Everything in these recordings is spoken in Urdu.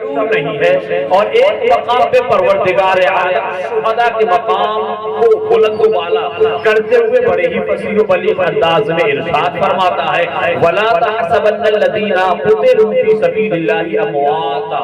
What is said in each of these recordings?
نہیں ہے اور ایک مقام پہ پروردگار عالم شہداء کے مقام کو بلند و بالا کرتے ہوئے بڑے ہی فصیح و بلیغ انداز میں ارشاد فرماتا ہے وَلَا تَحْسَبَنَّ الَّذِينَ قُتِلُوا فِي سَبِيلِ اللَّهِ أَمْوَاتًا،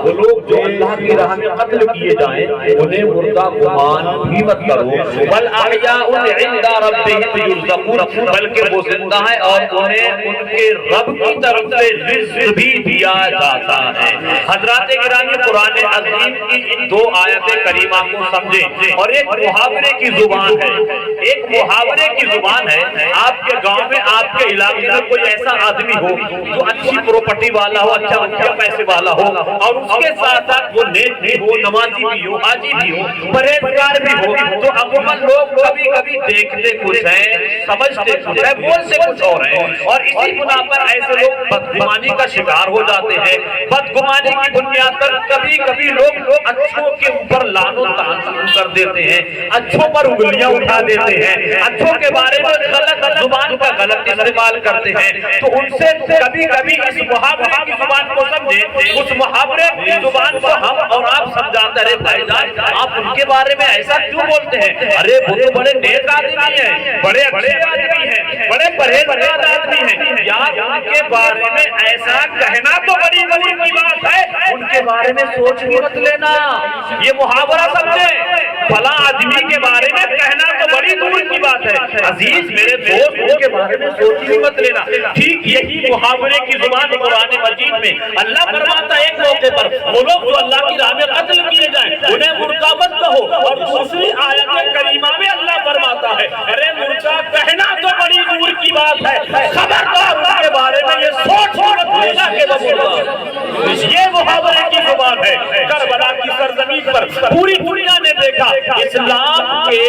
وہ لوگ جو اللہ کی راہ میں قتل کیے جائیں انہیں مردہ گمان بھی مت کرو، وَالْأَحْيَاءُ عِندَ رَبِّهِمْ يُرْزَقُونَ، بلکہ وہ زندہ ہیں اور انہیں ان کے رب کی طرف سے رزق بھی دیا جاتا ہے۔ حضرات گرامی، قرآن عظیم کی ان دو آیت کریمہ کو سمجھیں اور ایک محاورے کی زبان ہے، ایک محاورے کی زبان ہے۔ آپ کے گاؤں میں، آپ کے علاقے میں کوئی ایسا آدمی ہو جو اچھی پروپرٹی والا ہو، اچھا پیسے والا ہو اور اس کے ساتھ ساتھ وہ نیک بھی ہو، نمازی بھی ہو، حاجی بھی ہو، پرہیزگار بھی ہو، تو عموماً لوگ کبھی کبھی دیکھتے کچھ ہیں، سمجھتے کچھ ہیں، بولتے کچھ اور ہیں، اور اسی بنا پر ایسے لوگ بدگمانی کا شکار ہو جاتے ہیں۔ بدگمانی کی بنیاد پر کبھی کبھی لوگ اچھوں کے اوپر لعن و طعن کر دیتے ہیں، اچھوں پر انگلیاں اٹھا دیتے ہیں، اچھوں کے بارے میں غلط زبان کا غلط استعمال کرتے ہیں۔ تو ان سے کبھی کبھی اس محاورے کی زبان کو سمجھیں، اس محاورے کی زبان کو ہم اور آپ سمجھاتے رہے بھائی جان آپ ان کے بارے میں ایسا کیوں بولتے ہیں؟ ارے وہ تو بڑے نیک آدمی ہیں، بڑے اچھے آدمی ہیں، بڑے پرہیزگار آدمی ہیں، یار ان کے بارے میں ایسا کہنا تو بڑی بڑی کی بات ہے، ان کے بارے میں سوچ بھی مت لینا۔ یہ محاورہ سمجھیں، فلاں آدمی کے بارے میں کہنا تو بڑی دور کی بات ہے، عزیز میرے دوست ان کے بارے میں سوچ بھی مت لینا۔ ٹھیک یہی محاورے کی زبان قرآن مجید میں اللہ فرماتا ہے ایک موقع پر وہ لوگ جو اللہ کی راہ میں قتل کیے جائیں انہیں مردہ مت کہو، اور دوسری آیت کریمہ میں اللہ فرماتا ہے ارے مردہ کہنا تو بڑی دور کی بات ہے، خبردار ان کے بارے میں یہ سوچ مت لینا کہ وہ مردہ۔ یہ محاورے کی زبان ہے۔ کربلا کی سرزمین پر پوری دنیا نے دیکھا اسلام کے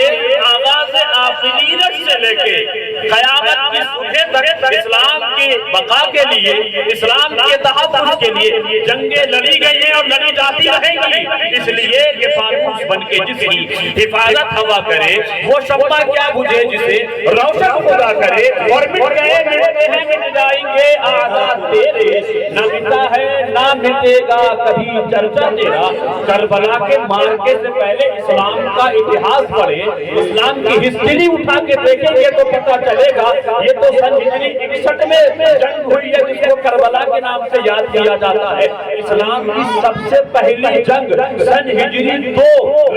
آغاز آفرینت سے لے کے قیامت کی صبح تک اسلام کی بقا کے لیے، اسلام کے تحفظ کے لیے جنگیں لڑی گئی ہیں اور لڑی جاتی رہیں گی۔ اس لیے یہ فانوس بن کے جس کی حفاظت ہوا کرے، وہ شمع کیا بجھے جسے روشن خدا کرے، اور مٹ گئے مٹتے ہیں مٹ جائیں گے آزاد تیرے، نہ مٹا ہے نہ مٹے گا کبھی چرچا تیرا۔ کربلا کے مارکے سے پہلے اسلام کا اتہاس پڑھے، اسلام کی ہسٹری اٹھا کے دیکھیں گے تو پتہ چلے گا یہ تو سن ہجری 61 میں جنگ ہوئی ہے جس کو کربلا کے نام سے یاد کیا جاتا ہے۔ اسلام کی سب سے پہلی جنگ سن ہجری 2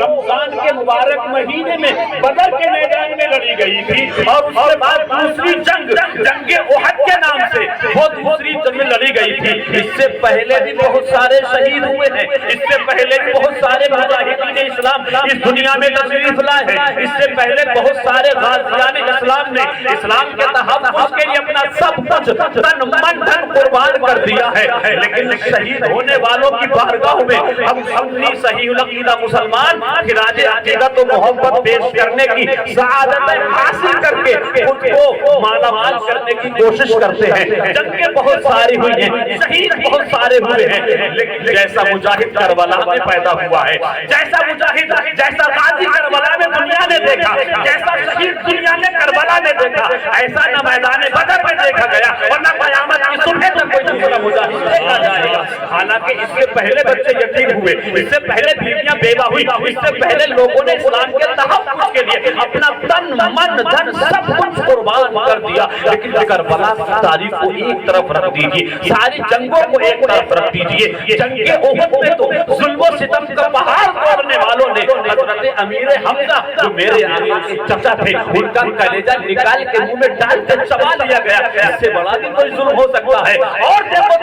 رمضان کے مبارک مہینے میں بدر کے میدان میں لڑی گئی تھی، اور اس کے بعد دوسری جنگ جنگ احد کے نام سے وہ دوسری جنگ لڑی گئی تھی۔ اس سے پہلے بھی بہت سارے شہید ہوئے ہیں، اس سے پہلے بھی بہت سارے مجاہدین اسلام اس دنیا میں تشریف لائے ہیں، اس سے پہلے بہت سارے غازیان اسلام نے اسلام کے تحفظ کے لیے اپنا سب کچھ تن من دھن قربان کر دیا ہے، لیکن شہید ہونے والوں کی بارگاہ میں ہم سنی صحیح العقیدہ مسلمان خراج عقیدت و محبت پیش کرنے کی سعادت حاصل کر کے خود کو مالا مال کرنے کی کوشش کرتے ہیں۔ جنگیں بہت ساری ہوئی ہیں، شہید بہت سارے ہوئے ہیں، لیکن جیسا مجاہد کربلا میں پیدا ہوا ہے، جیسا مجاہد جیسا غازی کربلا میں دنیا نے دیکھا، جیسا شہید دنیا نے کربلا میں دیکھا، ایسا نہ میدان بدر میں دیکھا گیا اور نہ قیامت کی صبح تک کوئی دوسرا مجاہد دیکھا جائے گا۔ حالانکہ اس سے پہلے بچے یتیم ہوئے، اس سے پہلے بیویاں بیوہ ہوئی، اس سے پہلے لوگوں نے اسلام کے تحفظ کے لیے اپنا تن من دھن سب کچھ قربان کر دیا، لیکن کربلا کی تاریخ کو ایک طرف رکھ دیجیے، ساری جنگوں کو ایک طرف رکھ دیجیے۔ جنگ احد میں تو ظلم و ستم کا پہاڑ توڑنے والوں نے حضرت امیر حمزہ جو میرے آقا کے چچا تھے ان کا کلیجہ نکال کے منہ میں ڈال کے چبا لیا گیا، اس سے بڑا بھی کوئی ظلم ہو سکتا ہے؟ اور دیکھو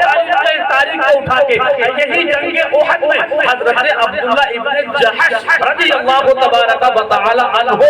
تاریخ کو اٹھا کے یہی جنگ احد میں حضرت عبداللہ ابن جحش رضی اللہ تبارک و تعالی عنہ کو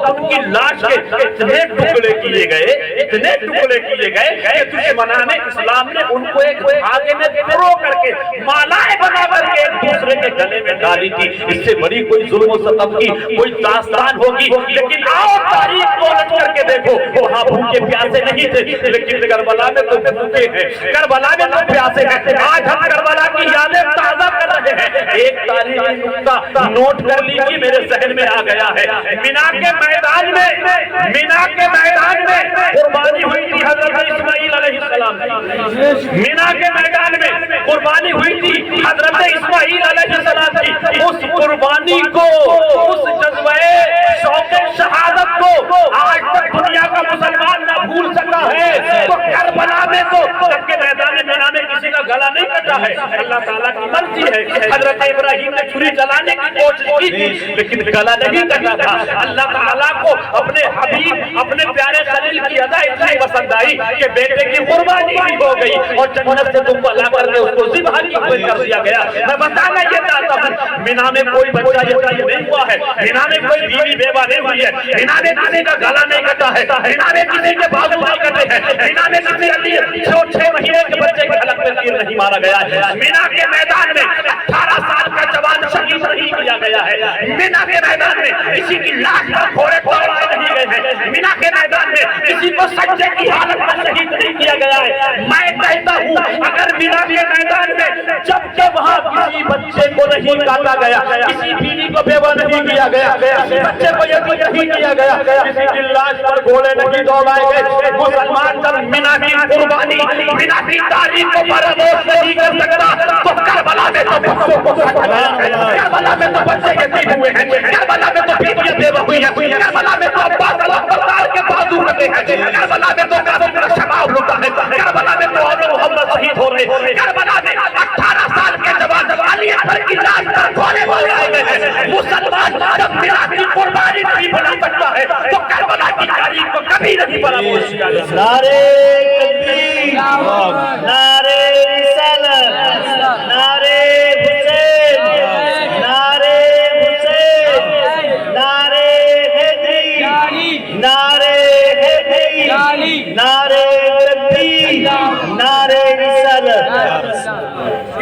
ان کی لاش کے اتنے ٹکڑے کیے گئے، اتنے ٹکڑے کیے گئے کہ دشمنان اسلام نے ان کو ایک دھاگے میں پرو کر کے مالائے بنا کر کے ایک دوسرے کے گلے میں ڈالی تھی۔ اس سے بڑی کوئی ظلم و ستم کی کوئی داستان ہوگی، لیکن آؤ تاریخ کو الٹ کر کے دیکھو، وہاں بھوکے پیاسے نہیں تھے، لیکن کربلا میں تو بھوکے ہیں، کربلا میں تو پیاسے ہیں۔ آج ہم کربلا کی یادیں تازہ کر رہے ہیں، ایک تاریخی نقطہ نوٹ کر لیجیے، میرے ذہن میں آ گیا ہے۔ مینا کے میدان میں قربانی ہوئی تھی حضرت اسماعیل علیہ السلام کی۔ مینا کے میدان میں قربانی ہوئی تھی حضرت اسماعیل علیہ السلام کی۔ اس قربانی کو، اس جذبہ شوق شہادت کو آج تک دنیا کا مسلمان نہ بھول سکا ہے۔ تو کربلا میں تو جب کے میدان مینا میں کسی کا گلا نہیں کٹا ہے، اللہ تعالیٰ کی مرضی ہے۔ حضرت ابراہیم نے چھری چلانے کی کوشش کی تھی لیکن گلا نہیں کٹا تھا۔ اللہ تعالیٰ کو اپنے حبیب، اپنے پیارے خلیل کی ادا اتنی پسند آئی کہ بیٹے کی قربانی بھی ہو گئی اور جنت سے تم کو لا کر کے اس کو ذبح کی ہوئی کر دیا گیا۔ میں بتانا یہ چاہتا ہوں، مینا میں کوئی بچہ یتیم نہیں ہوا ہے، مینا میں کوئی بیوی بیوہ نہیں ہوئی ہے، مینا میں کسی کا گلا نہیں کٹا ہے، مینا میں کسی کے بازو نہیں کٹے ہیں، مینا میں کسی 6 مہینے کے بچے کے حلق میں تیر نہیں مارا گیا ہے، مینا کے میدان میں 18 سال کا جوان شہید نہیں کیا گیا ہے، مینا کے میدان میں کسی کی لاش پر گھوڑے دوڑائے نہیں گئے ہیں، مینا کے میدان میں کسی کو سجدے کی حالت میں شہید نہیں کیا گیا ہے۔ میں کہتا ہوں اگر مینا کے میدان میں جب کہ وہاں کسی بچے کو نہیں کاٹا گیا، کسی بیوی کو بیوہ نہیں کیا گیا، کسی بچے کو یتیم نہیں کیا گیا، کسی کی لاش پر گھوڑے نہیں دوڑائے گئے، مسلمان جب مینا کی قربانی، مینا کی تاریخ کو فراموش نہیں کر سکتا تو کربلا میں تو بچوں کو کربلا میں تو بچے یتیم ہوئے ہیں، کربلا میں تو بیویاں بیوہ ہوئی ہیں، کربلا میں تو عباس اللہ کے بازو کٹے ہیں، کربلا میں تو کافر کا شباب لوٹا ہے، کربلا میں تو اور محمد شہید ہو رہے ہیں، کربلا میں 18 سال کے جوان علی اکبر کی لاش پر گھوڑے دوڑائے گئے ہیں۔ مسلمان جب مینا کی قربانی نہیں بنا سکتا ہے تو کربلا کی تاریخ کو کبھی نہیں فراموش کیا جا سکتا۔ نعرے تکبیر، نعرے رسالت، نعرے حسین، نعرے حسین، نعرے حیدری، نعرے حیدری، نعرے تکبیر، نعرے رسالت۔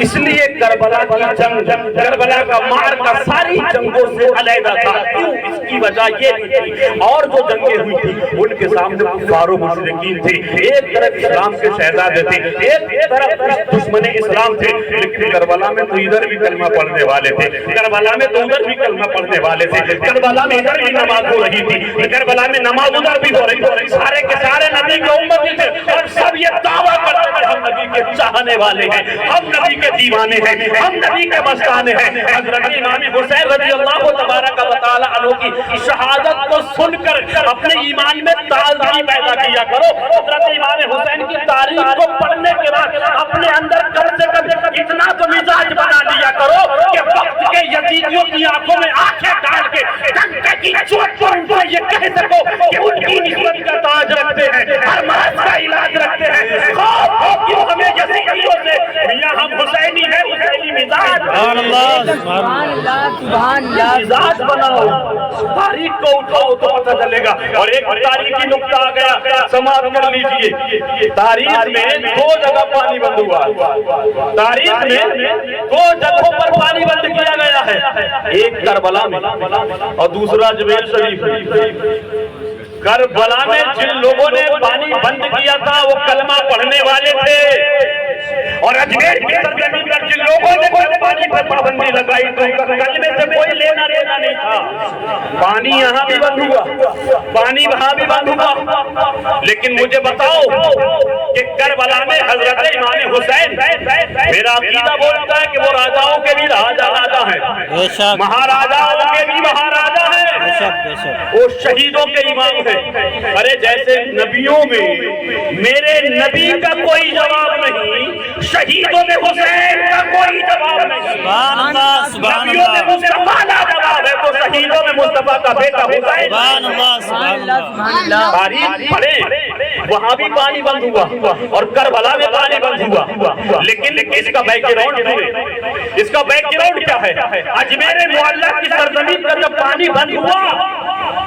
اس لیے کربلا کی جنگ، کربلا کا معرکہ ساری جنگوں سے علیحدہ تھا۔ کیوں؟ اس کی وجہ یہ تھی اور جو جنگیں ہوئی تھی ان کے سامنے کفار و مشرکین تھے، ایک طرف اسلام کے شہزادے تھے، ایک طرف دشمن اسلام تھے، لیکن کربلا میں تو ادھر بھی کلمہ پڑھنے والے تھے، کربلا میں تو ادھر بھی کلمہ پڑھنے والے تھے، کربلا میں ادھر بھی نماز ہو رہی تھی، کربلا میں نماز ادھر بھی ہو رہی تھی، سارے کے سارے نبی کے امتی تھے اور سب یہ دعویٰ کرتے تھے ہم نبی کے چاہنے والے ہیں، ہم نبی کے دیوانے ہیں، ہم نبی کے مستانے ہیں۔ حضرت امام حسین رضی اللہ تبارک و تعالی عنہ کی شہادت کو سن کر اپنے ایمان میں تازگی پیدا کیا کرو۔ حضرت امام حسین کی تاریخ کو پڑھنے کے بعد اپنے اندر کم سے کم اتنا تو مزاج بنا لیا کرو کہ وقت کے یزیدیوں کی آنکھوں میں آنکھیں ڈال کے ڈنکے کی چوٹ پر ان کو یہ کہہ سکو کہ ان کی نسبت کا تاج رکھتے ہیں، ہر مرض کا علاج رکھتے ہیں۔ خوف ہو کیوں ہمیں یزیدیوں سے، میاں ہم حسینی ہیں، حسینی مزاج، سبحان اللہ، سبحان اللہ، سبحان اللہ، مزاج بناؤ، تاریخ کو اٹھاؤ تو پتہ چلے گا۔ اور ایک تاریخی نقطہ آ گیا، سماعت کر لیجئے، تاریخ میں 2 جگہ پانی بند ہوا، تاریخ میں 2 جگہوں پر پانی بند کیا گیا ہے، ایک کربلا میں اور دوسرا جبیل شریف۔ کربلا میں جن لوگوں نے پانی بند کیا تھا وہ کلمہ پڑھنے والے تھے، اور اجمیر کی سرزمین پر جن لوگوں نے پانی پر پابندی لگائی تو کلمے سے کوئی لینا دینا نہیں تھا۔ پانی یہاں بھی بند ہوا، پانی وہاں بھی بند ہوا، لیکن مجھے بتاؤ کہ کربلا میں حضرت امام حسین، میرا عقیدہ بولتا ہے کہ وہ راجاؤں کے بھی راجا ہیں، مہاراجاؤں کے بھی مہاراجا ہیں، وہ شہیدوں کے امام ہیں۔ ارے جیسے نبیوں میں میرے نبی کا کوئی جواب نہیں، شہیدوں میں حسین کا کوئی جواب نہیں۔ سبحان اللہ، سبحان نبیوں میں اللہ، مصطفیٰ کا جواب ہے تو شہیدوں میں مصطفیٰ کا بیٹا حسین۔ سبحان اللہ، سبحان اللہ۔ تاریخ پڑھیں، وہاں بھی پانی بند ہوا اور کربلا میں پانی بند ہوا، لیکن اس کا بیک گراؤنڈ اس کا بیک گراؤنڈ کیا ہے؟ اجمیر معلیٰ کی سرزمین پر جب پانی بند ہوا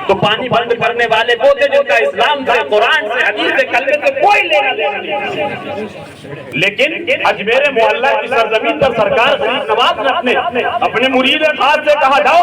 تو پانی بند کرنے والے وہ تھے جن کا اسلام سے، قرآن سے، حدیث سے، کلمے سے کوئی لینا دینا نہیں، لیکن اجمیر معلیٰ کی سرزمین پر سرکار غریب نواز نے اپنے مرید خاص سے کہا جاؤ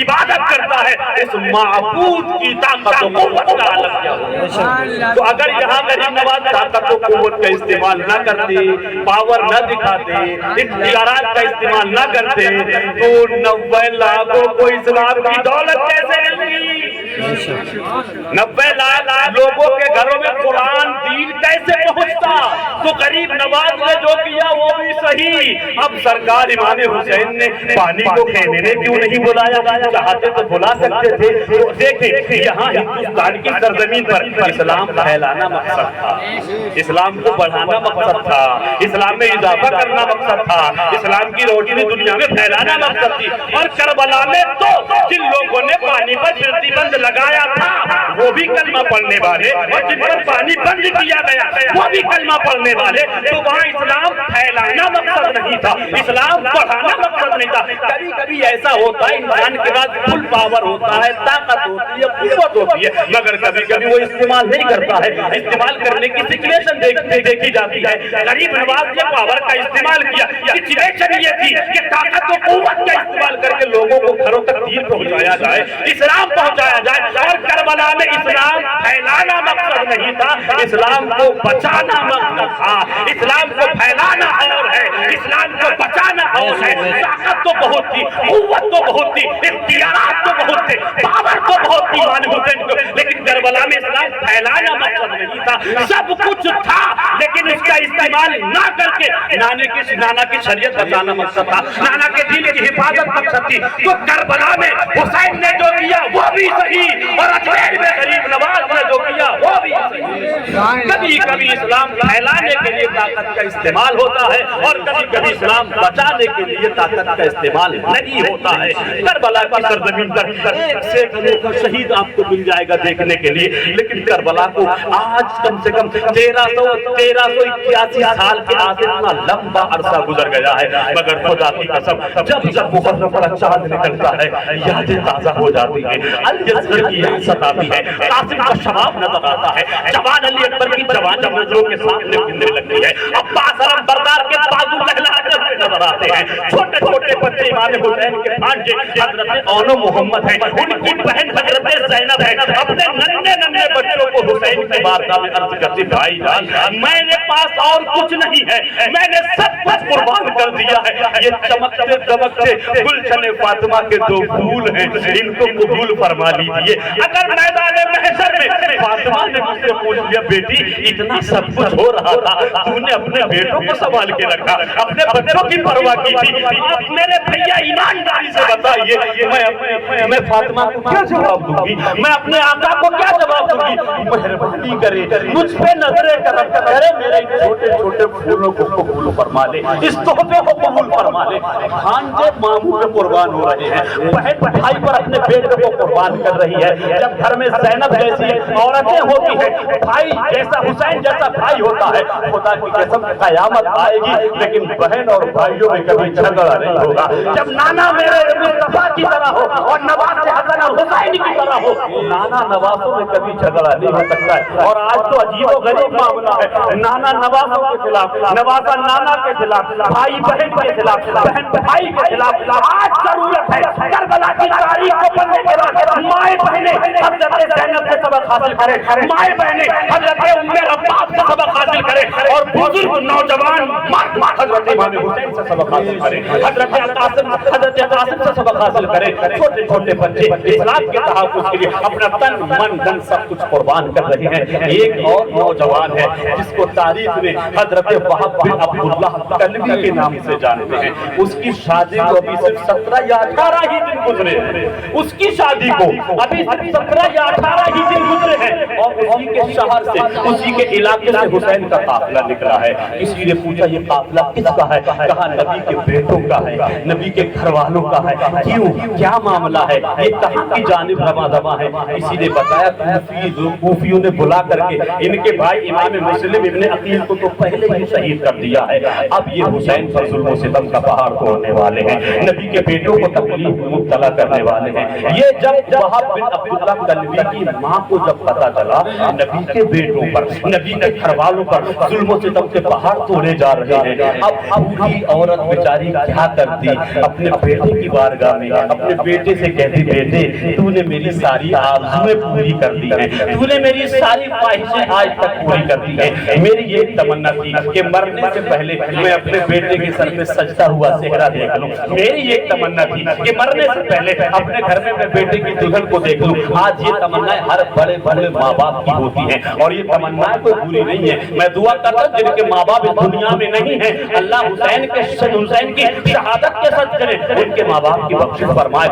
عبادت کرتا ہے اس معبود کی طاقت و قوت کا عالم کیا ہوگا۔ تو اگر یہاں غریب نواز طاقت و قوت کا استعمال نہ کرتے، پاور نہ دکھاتے، اختیارات کا استعمال نہ کرتے تو 90 لاکھوں کو اسلام کی دولت کیسے ملتی؟ 90 لاکھ لوگوں کے گھروں میں قرآن دین کیسے پہنچتا؟ تو غریب نواز نے جو کیا وہ بھی صحیح۔ اب سرکار امام حسین نے پانی کو کھینے میں کیوں نہیں بلایا؟ چاہتے تو بلا سکتے تھے۔ تو دیکھیں یہاں ہندوستان کی سرزمین پر اسلام پھیلانا مقصد تھا، اسلام کو بڑھانا مقصد تھا، اسلام میں اضافہ کرنا مقصد تھا، اسلام کی روشنی دنیا میں پھیلانا مقصد تھی۔ اور کربلا میں تو جن لوگوں نے پانی پر پرتیبند لگایا تھا وہ بھی کلمہ پڑھنے والے، اور جن پر پانی بند کیا گیا وہ بھی کلمہ پڑھنے والے۔ تو وہاں اسلام پھیلانا مقصد نہیں تھا، اسلام پڑھانا مقصد نہیں تھا۔ کبھی کبھی ایسا ہوتا ہے انسان کے پاس فل پاور ہوتا ہے، طاقت ہوتی ہے، قوت ہوتی ہے، مگر کبھی کبھی وہ استعمال نہیں کرتا ہے۔ استعمال کرنے کی سچویشن دیکھی جاتی ہے۔ غریب نواز نے پاور کا استعمال کیا، سچویشن یہ تھی کہ طاقت و قوت کا استعمال کر کے لوگوں کو گھروں تک دین پہنچایا جائے، اسلام پہنچایا جائے۔ اور کربلا میں اسلام پھیلانا مقصد نہیں تھا، اسلام کو بچانا مقصد تھا۔ اسلام کو پھیلانا اور ہے، اسلام کو بچانا اور ہے۔ طاقت تو بہت تھی، قوت تو بہت تھی، اختیارات تو بہت تھے، پاور تو بہت تھی امام حسین کو، لیکن کربلا میں اسلام پھیلانا مقصد نہیں تھا۔ سب کچھ تھا لیکن اس کا استعمال نہ کر کے نانا کی شریعت بچانا مقصد تھا، نانا کے دین کی حفاظت مقصد تھی۔ تو کربلا میں حسین نے جو کیا وہ بھی صحیح، اور اجمیر میں غریب نواز نے جو کیا وہ بھی صحیح۔ کبھی کبھی اسلام پھیلانے کے لیے طاقت کا استعمال ہوتا ہے اور کبھی کبھی اسلام بچانے کے لیے طاقت کا استعمال نہیں ہوتا ہے۔ کربلا کی سرزمین پر ایک سے ایک شہید آپ کو مل جائے گا دیکھنے کے لیے، لیکن کربلا کو آج کم سے کم 1381 سال کے آگے اتنا لمبا عرصہ گزر گیا ہے، مگر خدا کی قسم جب جب محرم پر چاند نکلتا ہے یادیں تازہ ہو جاتی ہیں، الجزر کی یاد ستاتی ہے، قاسم کا شباب نظر آتا ہے، جوان علی اکبر کی جوانی نظروں کے سامنے گھومنے لگتی ہے، عباس علم بردار کے بازو لہلاتے ہوئے نظر آتے ہیں، چھوٹے چھوٹے بچے امام حسین کے بھانجے حضرت اونو محمد ہیں، ان کی بہن حضرت زینب ہے، اپنے ننھے ننھے بچوں کو حسین کی بارگاہ میں عرض کرتی بھائی جان میرے پاس اور کچھ نہیں ہے، میں نے سب کچھ قربان کر دیا ہے، یہ چمکتے دمکتے گلشن فاطمہ کے 2 پھول ہیں، ان کو قبول فرما لیجیے۔ اگر میدان محشر میں فاطمہ نے مجھ سے پوچھ لیا بیٹی اتنا سب کچھ ہو رہا تھا تو نے اپنے بیٹوں کو سنبھال کے رکھا، اپنے بچوں کی پرواہ کی تھی، آپ میرے بھیا ایمانداری سے بتائیے میں فاطمہ کو کیا جواب دوں گی، میں اپنے آقا کو کیا جواب دوں گی؟ مہربانی کرے مجھ پہ نظر کرم کرے، میرے چھوٹے چھوٹے پھولوں کو قبول فرما لے، اس تحفے کو قبول فرما لے۔ بھانجے ماموں پہ قربان ہو رہے ہیں، بہن بھائی پر اپنے بیٹے کو قربان کر رہی ہے، جب گھر میں زینب جیسی عورتیں ہوتی ہیں، بھائی جیسا حسین جیسا بھائی ہوتا ہے، خدا کی قسم قیامت آئے گی لیکن بہن اور بھائیوں میں کبھی جھگڑا نہیں ہوگا۔ جب نانا میرے مصطفیٰ کی طرح ہو اور نواز حسن اور حسین کی طرح ہو، نانا نوازوں میں کبھی جھگڑا نہیں ہو سکتا ہے۔ اور آج تو عجیب و غریب معاملہ ہے، نانا نوازوں کے خلاف، نوازہ نانا کے خلاف، بھائی بہن کے خلاف، بہن بھائی کے خلاف۔ آج ضرورت ہے کربلا کی تاریخ کو پڑھنے کے بعد مائیں بہنیں حضرت زینب سے سبق حاصل کریں، مائیں بہنیں حضرت ام عباس سے سبق حاصل کریں، اور بزرگ نوجوان حضرت امام حسین سے سبق حاصل کریں، حضرت قاسم سے سبق حاصل کریں۔ چھوٹے چھوٹے بچے اسلام کے تحفظ کے لیے اپنا تن من دھن سب کچھ قربان کر رہے ہیں۔ ایک اور نوجوان ہے جس کو تاریخ میں حضرت وہب بن عبداللہ کلبی کے نام سے جانتے ہیں، اس کی شادی کو ابھی صرف 17 یا 18 ہی دن گزرے، اس کی شادی کو ابھی صرف 17 یا 18 ہی دن گزرے ہیں، اور اسی کے شہر سے اسی کے علاقے سے حسین کا قافلہ نکلا ہے۔ کسی نے پوچھا یہ قافلہ کس کا ہے؟ کہا نبی کے بیٹوں کا ہے، نبی کے گھر والوں کا ہے۔ کیوں؟ کیا معاملہ ہے؟ یہ کہاں کی جانب رواں دواں ہے؟ کسی نے بتایا کوفیوں نے بلا کر کے ان کے بھائی امام مسلم ابن یقین کو تو پہلے ہی شہید کر دیا ہے، اب یہ حسین پر ظلم و ستم کا پہاڑ توڑنے والے ہیں، نبی کے بیٹوں کو تکلیف میں مبتلا کرنے والے ہیں۔ یہ جب وہب بن عبداللہ کلبی کی ماں کو جب پتا چلا نبی کے بیٹوں پر، نبی کے گھر والوں پر ظلم و ستم کے پہاڑ توڑے جا رہے ہیں، اب بوڑھی عورت بیچاری کیا کرتی، اپنے بیٹے کی بارگاہ میں اپنے بیٹے سے کہتی بیٹے تو نے میری ساری آرزویں پوری کر دی ہیں، تو نے میری ساری خواہشیں آج تک پوری کر دی ہیں، میری یہ تمنا تھی کہ مرنے سے پہلے میں اپنے بیٹے کے سر پہ سجدہ ہوا صحرا دیکھ لوں، میری یہ تمنا تھی کہ مرنے سے پہلے اپنے گھر میں بیٹے کی دلہن کو دیکھ لوں۔ آج یہ تمنا ہر بڑے بڑے ماں باپ کی ہوتی ہیں اور یہ تمنا کوئی پوری نہیں ہے۔ میں دعا کرتا ہوں جن کے ماں باپ اس دنیا میں نہیں ہیں اللہ حسین کی شہادت کے صدقے ان کے ماں باپ کی بخشش فرمائے۔